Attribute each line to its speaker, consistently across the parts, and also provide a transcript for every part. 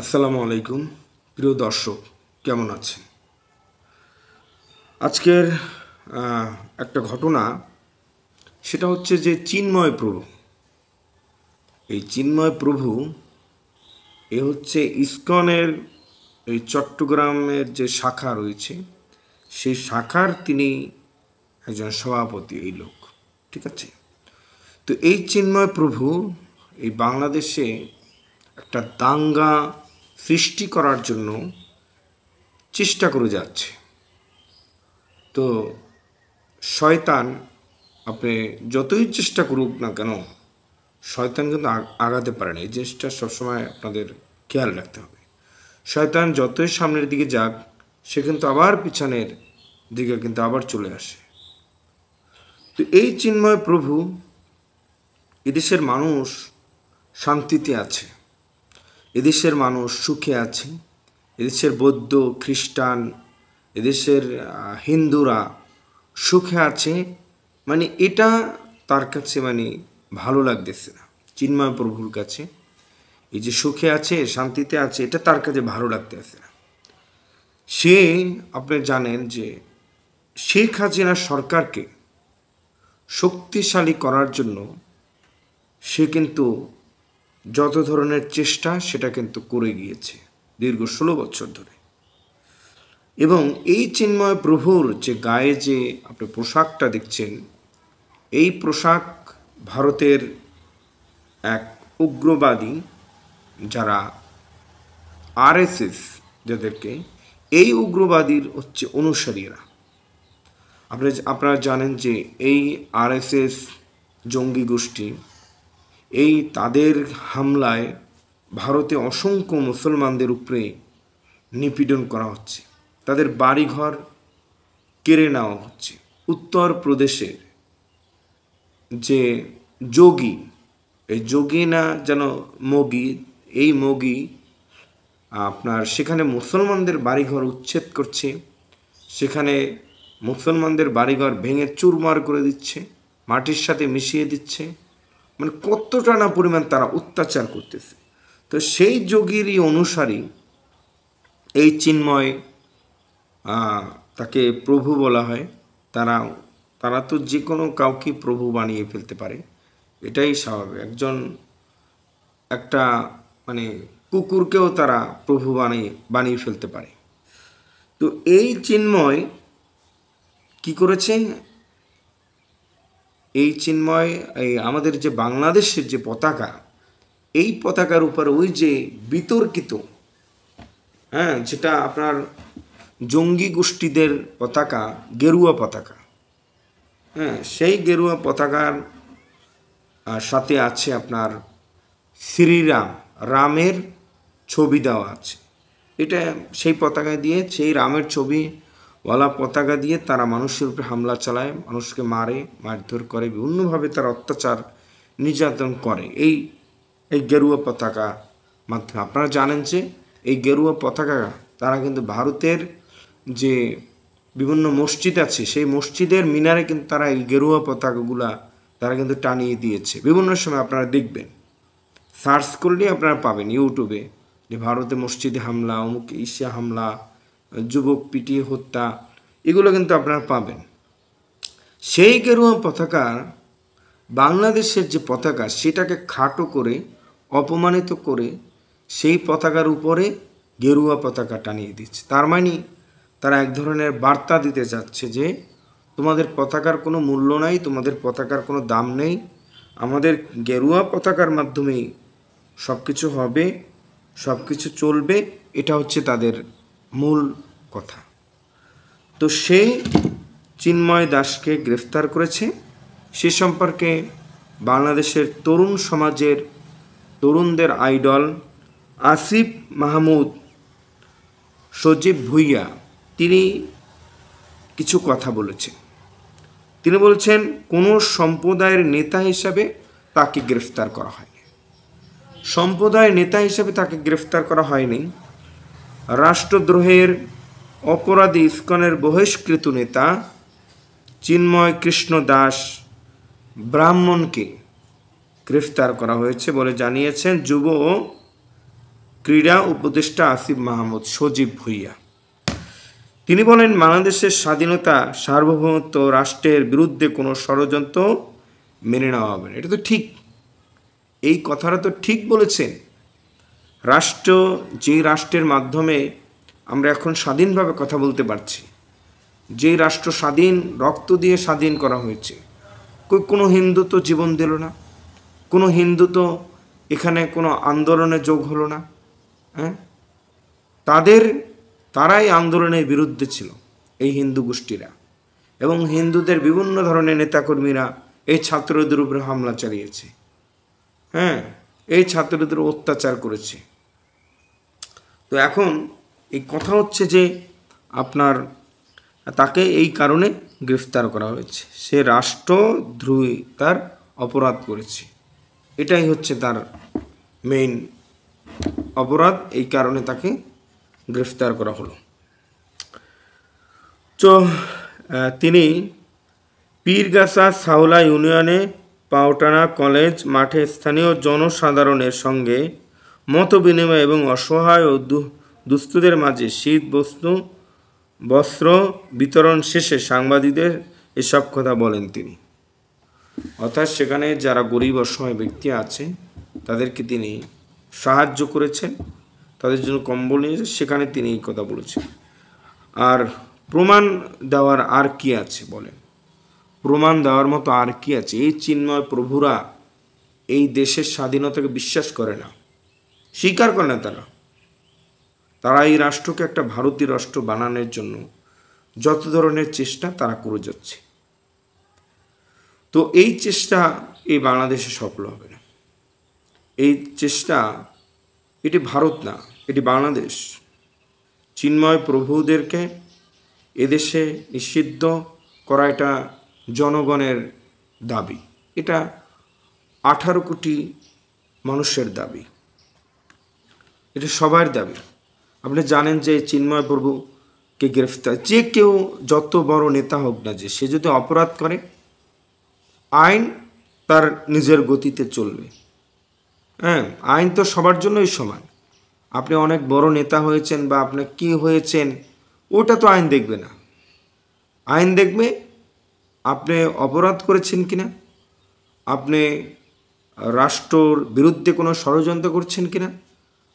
Speaker 1: আসসালামু আলাইকুম প্রিয় দর্শক, কেমন আছেন? আজকের একটা ঘটনা, সেটা হচ্ছে যে চিন্ময় প্রভু। এই চিন্ময় প্রভু হচ্ছে ইসকনের এই চট্টগ্রামের যে শাখা রয়েছে, সেই শাখার তিনি একজন সভাপতি। এই লোক, ঠিক আছে? তো এই চিন্ময় প্রভু এই বাংলাদেশে একটা দাঙ্গা সৃষ্টি করার জন্য চেষ্টা করে যাচ্ছে। তো শয়তান আপনি যতই চেষ্টা করুক না কেন, শয়তান কিন্তু আগাতে পারে না। এই জিনিসটা সবসময় আপনাদের খেয়াল রাখতে হবে। শয়তান যতই সামনের দিকে যাক, সে কিন্তু আবার পিছনের দিকে কিন্তু আবার চলে আসে। তো এই চিন্ময় প্রভু, এদেশের মানুষ শান্তিতে আছে, এদেশের মানুষ সুখে আছে, এদেশের বৌদ্ধ খ্রিস্টান, এদেশের হিন্দুরা সুখে আছে। মানে এটা তার কাছে ভালো লাগতেছে না। চিন্ময় প্রভুর কাছে এই যে সুখে আছে, শান্তিতে আছে, এটা তার কাছে ভালো লাগতেছে না। সে, আপনি জানেন যে শেখ হাসিনা সরকারকে শক্তিশালী করার জন্য সে কিন্তু যত ধরনের চেষ্টা সেটা কিন্তু করে গিয়েছে দীর্ঘ 16 বছর ধরে। এবং এই চিন্ময় প্রভুর যে গায়ে যে আপনি পোশাকটা দেখছেন, এই পোশাক ভারতের এক উগ্রবাদী যারা আরএসএস, যাদেরকে এই উগ্রবাদীর হচ্ছে অনুসারীরা। আপনারা জানেন যে এই আরএসএস জঙ্গি গোষ্ঠী, এই তাদের হামলায় ভারতে অসংখ্য মুসলমানদের উপরে নিপীড়ন করা হচ্ছে, তাদের বাড়িঘর কেড়ে নেওয়া হচ্ছে। উত্তরপ্রদেশের যে যোগী, এই যোগী না যেন মোগি, এই মোগি আপনার সেখানে মুসলমানদের বাড়িঘর উচ্ছেদ করছে, সেখানে মুসলমানদের বাড়িঘর ভেঙে চুরমার করে দিচ্ছে, মাটির সাথে মিশিয়ে দিচ্ছে। মানে কতটা না পরিমাণ তারা অত্যাচার করতেছে। তো সেই যোগীরই অনুসারী এই চিন্ময়, তাকে প্রভু বলা হয়। তারা তো যে কোনো কাউকে প্রভু বানিয়ে ফেলতে পারে, এটাই স্বাভাবিক। একটা কুকুরকেও তারা প্রভু বানিয়ে ফেলতে পারে। তো এই চিন্ময় কি করেছে? এই চিন্ময় এই আমাদের যে বাংলাদেশের যে পতাকা, এই পতাকার উপর ওই যে বিতর্কিত, যেটা আপনার জঙ্গি গোষ্ঠীদের পতাকা, গেরুয়া পতাকা, সেই গেরুয়া পতাকার সাথে আছে আপনার শ্রীরাম, রামের ছবি দেওয়া আছে। এটা সেই পতাকা দিয়ে, সেই রামের ছবিওয়ালা পতাকা দিয়ে তারা মানুষের উপরে হামলা চালায়, মানুষকে মারে, মারধর করে, বিভিন্নভাবে তারা অত্যাচার নির্যাতন করে এই গেরুয়া পতাকা মাধ্যমে। আপনারা জানেন যে এই গেরুয়া পতাকা তারা কিন্তু ভারতের যে বিভিন্ন মসজিদ আছে, সেই মসজিদের মিনারে কিন্তু তারা এই গেরুয়া পতাকাগুলা তারা কিন্তু টানিয়ে দিয়েছে। বিভিন্ন সময় আপনারা দেখবেন, সার্চ করলেই আপনারা পাবেন ইউটিউবে, যে ভারতে মসজিদে হামলা, অমুক ঈশা হামলা, যুবক পিটিয়ে হত্যা, এগুলো কিন্তু আপনারা পাবেন। সেই গেরুয়া পতাকা, বাংলাদেশের যে পতাকা, সেটাকে খাটো করে, অপমানিত করে সেই পতাকার উপরে গেরুয়া পতাকা টানিয়ে দিচ্ছে। তার মানে তারা এক ধরনের বার্তা দিতে চাচ্ছে যে তোমাদের পতাকার কোনো মূল্য নাই, তোমাদের পতাকার কোনো দাম নেই, আমাদের গেরুয়া পতাকার মাধ্যমেই সব কিছু হবে, সব কিছু চলবে। এটা হচ্ছে তাদের মূল কথা। তো সেই চিন্ময় দাসকে গ্রেফতার করেছে। সে সম্পর্কে বাংলাদেশের তরুণ সমাজের তরুণদের আইডল আসিফ মাহমুদ সজীব ভুইয়া, তিনি কিছু কথা বলেছেন। তিনি বলছেন, কোনো সম্প্রদায়ের নেতা হিসাবে তাকে গ্রেফতার করা হয়নি। সম্প্রদায়ের নেতা হিসাবে তাকে গ্রেফতার করা হয়নি। রাষ্ট্রদ্রোহের অপরাধী ইসকনের বহিষ্কৃত নেতা চিন্ময় কৃষ্ণ দাস ব্রাহ্মণকে গ্রেফতার করা হয়েছে বলে জানিয়েছেন যুব ও ক্রীড়া উপদেষ্টা আসিফ মাহমুদ সজীব ভুইয়া। তিনি বলেন, বাংলাদেশের স্বাধীনতা সার্বভৌমত্ব রাষ্ট্রের বিরুদ্ধে কোনো ষড়যন্ত্র মেনে নেওয়া হবে না। এটা তো ঠিক, এই কথাটা তো ঠিক বলেছেন। রাষ্ট্র, যেই রাষ্ট্রের মাধ্যমে আমরা এখন স্বাধীনভাবে কথা বলতে পারছি, যেই রাষ্ট্র স্বাধীন, রক্ত দিয়ে স্বাধীন করা হয়েছে, কোনো হিন্দু তো জীবন দিল না, কোনো হিন্দু তো এখানে কোনো আন্দোলনে যোগ হলো না। হ্যাঁ, তারাই আন্দোলনের বিরুদ্ধে ছিল, এই হিন্দু গোষ্ঠীরা, এবং হিন্দুদের বিভিন্ন ধরনের নেতাকর্মীরা এই ছাত্রদের উপরে হামলা চালিয়েছে। হ্যাঁ, এই ছাত্রদের অত্যাচার করেছে। তো এখন এই কথা হচ্ছে যে আপনার তাকে এই কারণে গ্রেফতার করা হয়েছে, সে রাষ্ট্রদ্রোহিতার অপরাধ করেছে, এটাই হচ্ছে তার মেইন অপরাধ, এই কারণে তাকে গ্রেফতার করা হলো। তো তিনি পীরগাছা সাউলা ইউনিয়নে পাওটানা কলেজ মাঠে স্থানীয় জনসাধারণের সঙ্গে মত বিনিময় এবং অসহায় ও দুস্থদের মাঝে শীত বস্ত্র বিতরণ শেষে সাংবাদিকদের এসব কথা বলেন তিনি। অর্থাৎ সেখানে যারা গরিব অসহায় ব্যক্তি আছে তাদেরকে তিনি সাহায্য করেছেন, তাদের জন্য কম্বল নিয়েছে, সেখানে তিনি এই কথা বলেছেন। আর প্রমাণ দেওয়ার আর কি আছে বলেন? প্রমাণ দেওয়ার মতো আর কি আছে? এই চিন্ময় প্রভুরা এই দেশের স্বাধীনতাকে বিশ্বাস করে না, স্বীকার করে না। তারা এই রাষ্ট্রকে একটা ভারতীয় রাষ্ট্র বানানোর জন্য যত ধরনের চেষ্টা তারা করে যাচ্ছে। তো এই চেষ্টা এই বাংলাদেশে সফল হবে না। এই চেষ্টা, এটি ভারত না, এটি বাংলাদেশ। চিন্ময় প্রভুদেরকে এদেশে নিষিদ্ধ করা এটা জনগণের দাবি, এটা 18 কোটি মানুষের দাবি, এটা সবার দাবি। আপনি জানেন যে চিন্ময় প্রভুকে গ্রেফতার, যে কেউ যত বড় নেতা হোক না, যে সে যদি অপরাধ করে, আইন তার নিজের গতিতে চলবে। হ্যাঁ, আইন তো সবার জন্যই সমান। আপনি অনেক বড় নেতা হয়েছেন বা আপনি কি হয়েছেন, ওটা তো আইন দেখবে না। আইন দেখবে আপনি অপরাধ করেছেন কিনা, আপনি রাষ্ট্রর বিরুদ্ধে কোনো ষড়যন্ত্র করছেন কিনা,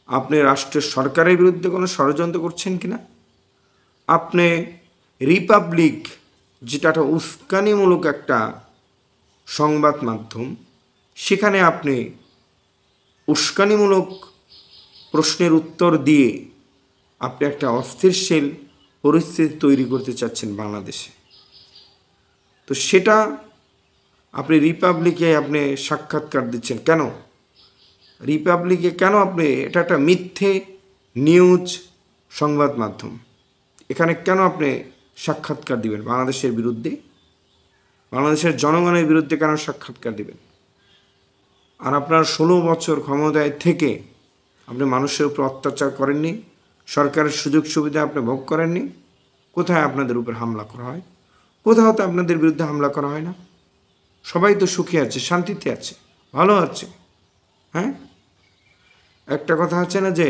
Speaker 1: আপনি রাষ্ট্রের সরকারের বিরুদ্ধে কোনো ষড়যন্ত্র করছেন কিনা, আপনি রিপাবলিক, যেটা একটা উস্কানিমূলক একটা সংবাদ মাধ্যম, সেখানে আপনি উস্কানিমূলক প্রশ্নের উত্তর দিয়ে আপনি একটা অস্থিরশীল পরিস্থিতি তৈরি করতে চাচ্ছেন বাংলাদেশে। তো সেটা আপনি রিপাবলিকে আপনি সাক্ষাৎকার দিচ্ছেন কেন? রিপাবলিকে কেন আপনি, এটা একটা মিথ্যে নিউজ সংবাদ মাধ্যম, এখানে কেন আপনি সাক্ষাৎকার দিবেন বাংলাদেশের বিরুদ্ধে? বাংলাদেশের জনগণের বিরুদ্ধে কেন সাক্ষাৎকার দিবেন? আর আপনার 16 বছর ক্ষমতায় থেকে আপনি মানুষের উপর অত্যাচার করেননি, সরকারের সুযোগ সুবিধা আপনি ভোগ করেননি। কোথায় আপনাদের উপর হামলা করা হয়? কোথাও তো আপনাদের বিরুদ্ধে হামলা করা হয় না। সবাই তো সুখী আছে, শান্তিতে আছে, ভালো আছে। হ্যাঁ, একটা কথা আছে না যে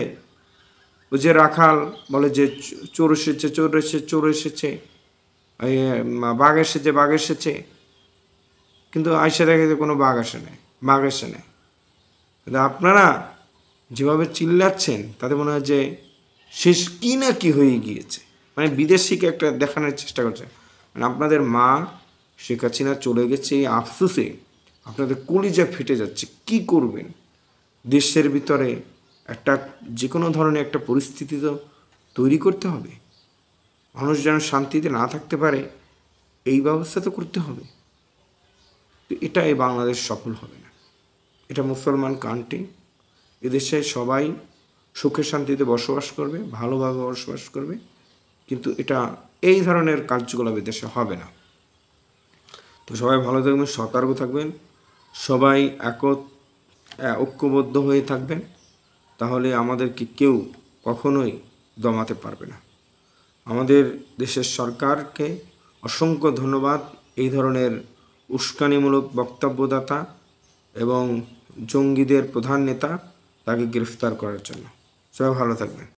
Speaker 1: ওই যে রাখাল বলে যে চোর এসেছে, চোর এসেছে, চোর এসেছে, বাঘ এসেছে, বাঘ এসেছে, কিন্তু আইসা দেখে যে কোনো বাঘ আসে নাই, বাঘ এসে নেয়। কিন্তু আপনারা যেভাবে চিল্লাচ্ছেন তাতে মনে হয় যে শেষ কি না কি হয়ে গিয়েছে, মানে বিদেশিকে একটা দেখানোর চেষ্টা করছে। মানে আপনাদের মা শেখ হাসিনা চলে গেছে, এই আফসোসে আপনাদের কলিজা ফেটে যাচ্ছে। কি করবেন? দেশের ভিতরে একটা যে কোনো ধরনের একটা পরিস্থিতি তো তৈরি করতে হবে, মানুষ যেন শান্তিতে না থাকতে পারে, এই ব্যবস্থা তো করতে হবে। তো এটা এই বাংলাদেশ সফল হবে না। এটা মুসলমান কান্ট্রি, এদেশে সবাই সুখে শান্তিতে বসবাস করবে, ভালোভাবে বসবাস করবে, কিন্তু এটা এই ধরনের কার্যকলাপ দেশে হবে না। তো সবাই ভালো থাকবেন, সতর্ক থাকবেন, সবাই ঐক্যবদ্ধ হয়ে থাকবেন, তাহলে আমাদেরকে কেউ কখনোই দমাতে পারবে না। আমাদের দেশের সরকারকে অসংখ্য ধন্যবাদ এই ধরনের উস্কানিমূলক বক্তব্যদাতা এবং জঙ্গিদের প্রধান নেতা তাকে গ্রেফতার করার জন্য। সবাই ভালো থাকবেন।